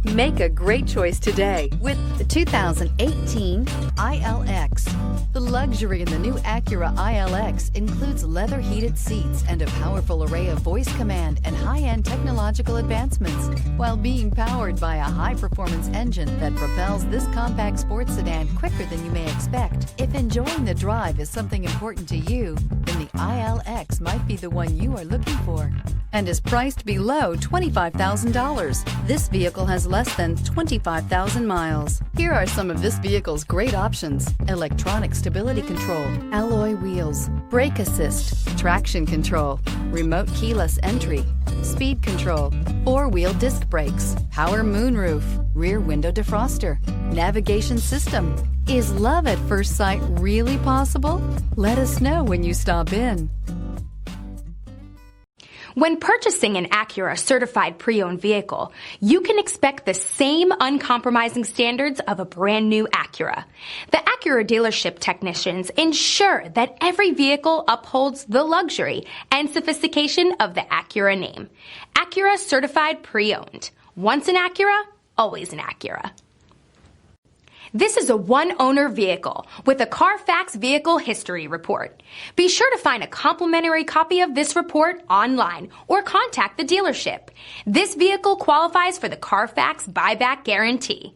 Make a great choice today with the 2018 ILX. The luxury in the new Acura ILX includes leather heated seats and a powerful array of voice command and high-end technological advancements, while being powered by a high-performance engine that propels this compact sports sedan quicker than you may expect. If enjoying the drive is something important to you, then the ILX might be the one you are looking for, and is priced below $25,000. This vehicle has less than 25,000 miles. Here are some of this vehicle's great options: electronic stability control, alloy wheels, brake assist, traction control, remote keyless entry, speed control, four-wheel disc brakes, power moonroof, rear window defroster, navigation system. Is love at first sight really possible? Let us know when you stop in. When purchasing an Acura certified pre-owned vehicle, you can expect the same uncompromising standards of a brand new Acura. The Acura dealership technicians ensure that every vehicle upholds the luxury and sophistication of the Acura name. Acura certified pre-owned. Once an Acura, always an Acura. This is a one-owner vehicle with a Carfax Vehicle History Report. Be sure to find a complimentary copy of this report online or contact the dealership. This vehicle qualifies for the Carfax Buyback Guarantee.